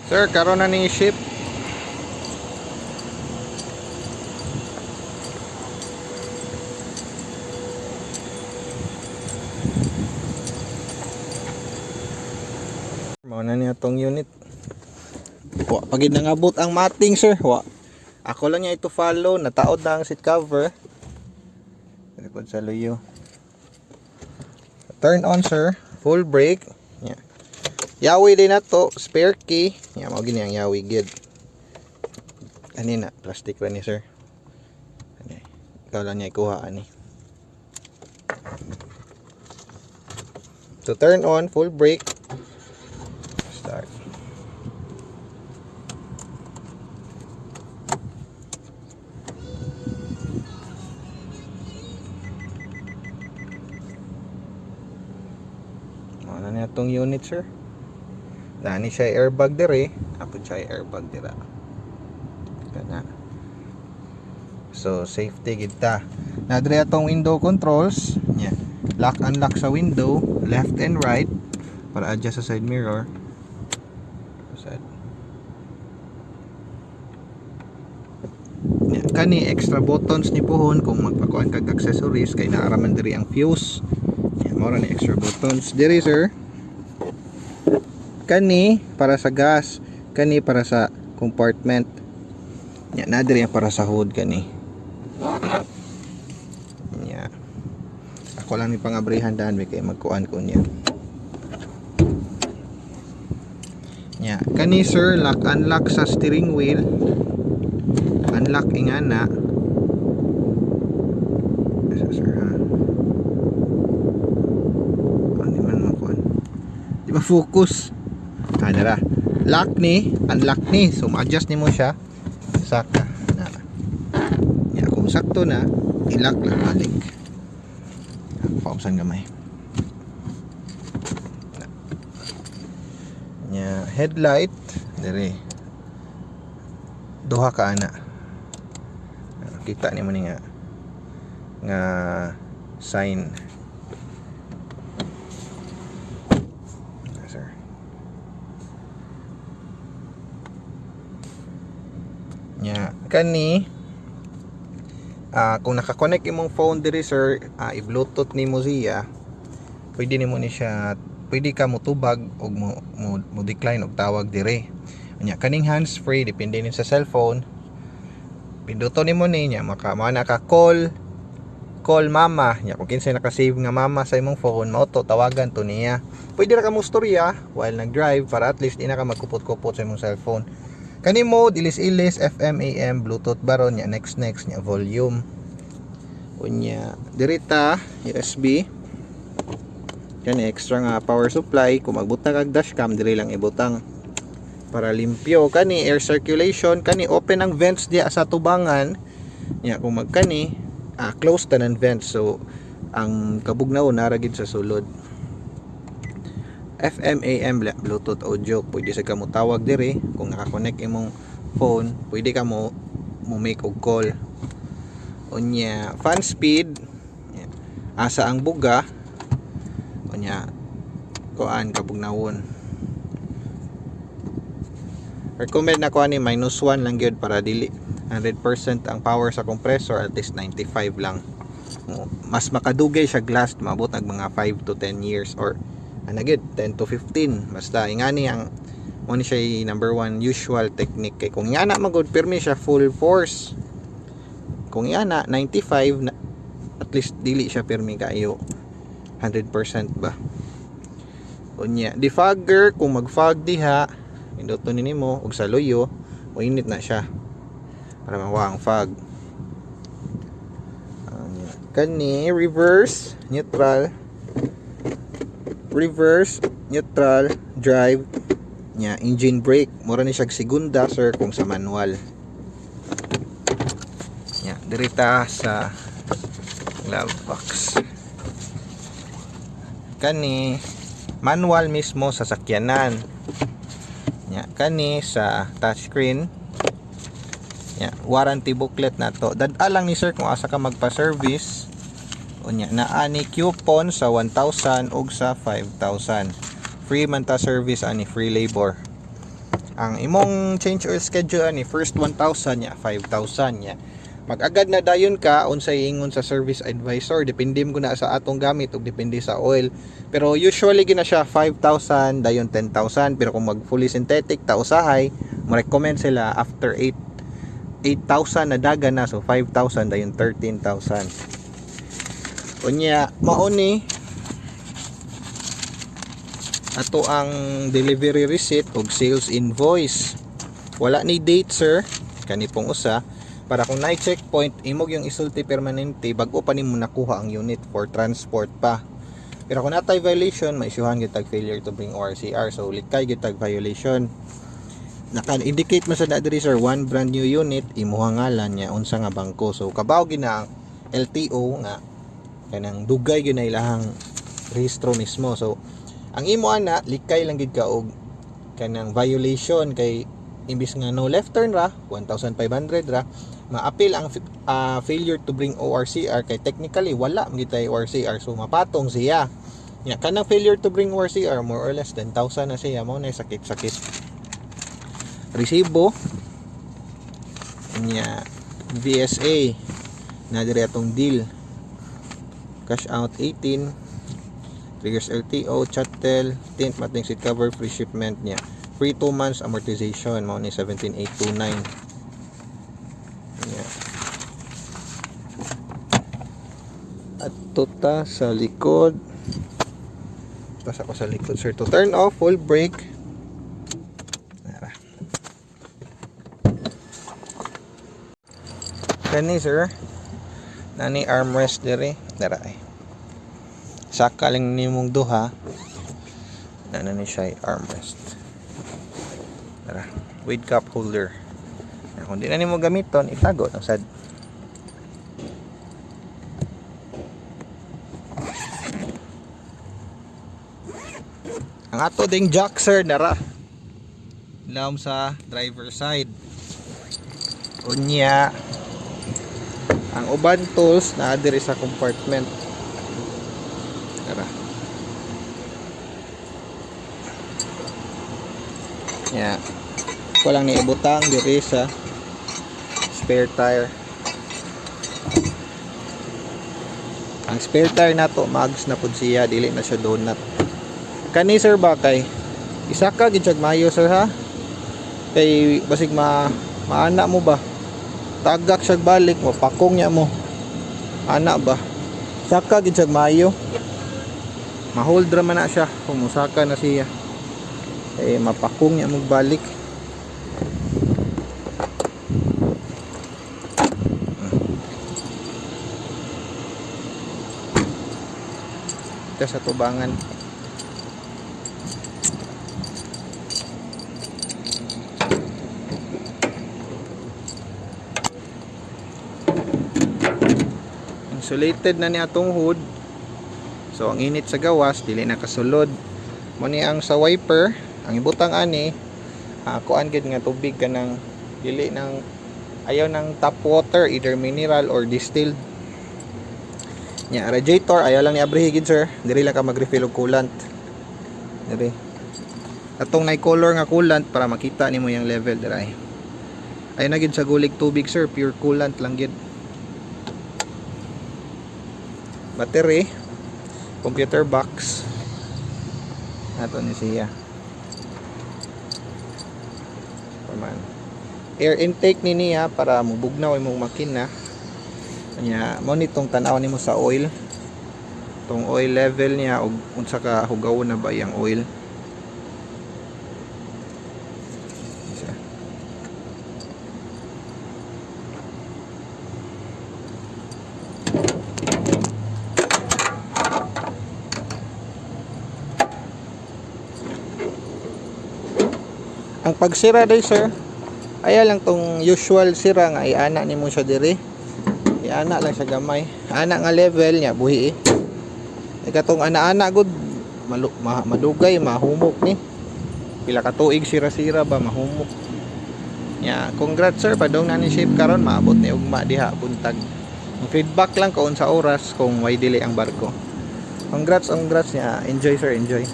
Sir, karon na ni ship. Mao na niya tong unit. Wa pagid nangabot ang mating, sir. Wa. Ako lang niya ito follow, nataod na ang seat cover. Likod sa luyo. Turn on, sir. Full brake. Yeah. Yawi din na to, spare key. Yeah, mao gini ang yawi gid. Kanina, plastic ra ni, sir. Ani. Ikaw lang niya ikuha ani. So turn on, full brake. Start. Ano na itong unit, sir? Dani siya airbag dire, apod siya airbag dira. Kana. So safety gid ta. Na dire atong window controls, nya. Lock unlock sa window, left and right para adjust sa side mirror. Side. Nya, kani extra buttons ni puhon kung magpakuan kag accessories kay naara man diri ang fuse. Nya, mao ra ni extra buttons diri, sir. Kani para sa gas, kani para sa compartment. Nya, na diri para sa hood kani. Nya. Ako lang ni pangabrihan daan kay magkuan ko niya. Nya, kani sir, lock unlock sa steering wheel. Unlock ingana. Asa sir ha. Ano man makuan. Di ba focus? Dara. Lock ni, unlock ni. So ma-adjust nimo siya. Saka na. Ya, kung sakto na, i-lock lang balik. Pausan gamay. Ya, headlight dire. Duha ka ana. Kita nimo ni nga sign. Sir. Nya, kani kung naka-connect imong phone diri, sir, i-bluetooth nimo siya. Pwede nimo ni siya, pwede ka motubag og mo decline og tawag diri. Nya, kaning hands free depende ni sa cellphone. Pinduton nimo ni nya maka call mama. Nya, kung kinsay naka-save nga mama sa imong phone, mao to tawagan to niya. Pwede ra ka mo storya while nag-drive para at least di na ka magkupot-kupot sa imong cellphone. Kani mode ilis-ilis, FM, AM, Bluetooth baron nya, next nya volume. Unya dirita USB. Kani extra nga power supply, kung magbutang kag dashcam diri lang ibutang para limpyo. Kani air circulation, kani open ang vents diya sa tubangan. Nya, kung magkani close tanan vents, so ang kabugnaw nara gid sa sulod. FM, AM, Bluetooth audio, pwede sa kamo tawag diri. Kung naka-connect imong phone, pwede ka mo make og call. Unya fan speed, asa ang buga. Unya kuan kabugnawon. Recommend na ko ani -1 lang gyud para dili 100% ang power sa compressor, at least 95 lang. Mas makadugay siya glass, maabot ang mga 5 to 10 years or anagid 10 to 15. Basta ingani ang mo ni siya number 1 usual technique. Kay kung ingana magud permi siya full force, kung ingana 95 at least dili siya permi kayo 100% ba. Unya defogger, kung mag-fog diha pinduton nimo og sa luyo o init na siya para mawa ang fog. Kani reverse, neutral, drive nya, engine brake, mura ni siya segunda, sir, kung sa manual. Nya, dirita sa glove box. Kani manual mismo sa sakyanan. Nya, kani sa touchscreen. Nya, warranty booklet na to. Dad-a lang ni sir kung asa ka magpa-service. Unya, naa ni coupon sa 1,000 ug sa 5,000. Free man ta service ani, free labor. Ang imong change oil schedule ani first 1,000 nya 5,000 nya. Mag-agad na dayon ka unsay ingon sa service advisor, depende mo na sa atong gamit ug depende sa oil. Pero usually gina siya 5,000 dayon 10,000, pero kung mag fully synthetic ta usahay, mo recommend sila after 8,000 na daga na, so 5,000 dayon 13,000. Unya mao ni ato ang delivery receipt ug sales invoice. Wala ni date sir, kani pong usa para kung na checkpoint imog yung isulti permanente bag-o pa nimo nakuha ang unit for transport pa. Pero kung natay violation, may isyuhan gyud tag failure to bring ORCR, so likay gyud tag violation. Naka-indicate man sa na diri sir, one brand new unit imuha ngalan niya unsa nga bangko, so kabaw gina ang LTO nga kanang dugay gyud na ilahang rehistro mismo. So ang imo ana likay lang gid ka og kanang violation kay imbis nga no left turn ra 1,500 ra, ma-appeal ang failure to bring ORCR kay technically wala gitay ORCR, so mapatong siya. Nya kanang failure to bring ORCR more or less 10,000 na siya, mao na sakit-sakit. Resibo nya VSA na dire atong deal, cash out 18, triggers LTO, chattel, tint, mating seat cover, free shipment niya, free 2 months amortization, mao ni 17,829. Yeah. At tota sa likod, tas ako sa likod sir, to turn off full brake. Nara. Kani sir, nani armrest dire, nara ay. Saka lang nimong duha na ni siya armrest. Tara, with cup holder. Kung di na nimo gamiton, itago lang sad. Ang ato ding jack sir nara. Ilawom sa driver side. Unya ang uban tools na diri sa compartment. Yeah. Ko lang ni ibutang diri sa spare tire. Ang spare tire nato mags na pud siya, dili na siya donut. Kani sir ba kay isa ka gid mayo sir ha? Kay basig maana mo ba? Tagak siya balik mo, pakong niya mo. Ana ba? Saka gid mayo. Ma-hold ra man na siya kung musaka na siya. Mapakong niya magbalik. Ito sa tubangan. Insulated na ni atong hood, so ang init sa gawas dili na kasulod. Mo ni ang sa wiper, ang ibutang ani kuan gid nga tubig kanang dili nang ayaw ng tap water, either mineral or distilled. Nya radiator ayaw lang ni abrihi gid sir, diri lang ka mag-refill og coolant. Diri atong nay color nga coolant para makita nimo yung level diri. Ay na gid sa gulig tubig sir, pure coolant lang gid. Battery, computer box ato ni siya. Air intake niya para mubugnaw imong makina. Kanya mo nitong tan-aw nimo sa oil. Tong oil level niya ug unsa ka hugawon na ba yang oil. Isa. Ang pagsira day sir, aya lang tong usual sira nga iana nimo siya diri. Iana lang sa gamay. Ana nga level niya buhi. Katong ana-ana gud madugay, mahumok ni. Pila ka tuig sira-sira ba mahumok. Nya, congrats sir, padong na ni shape karon maabot ni ugma diha buntag. Feedback lang kaon sa oras kung way dili ang barko. Congrats niya. Enjoy sir, enjoy.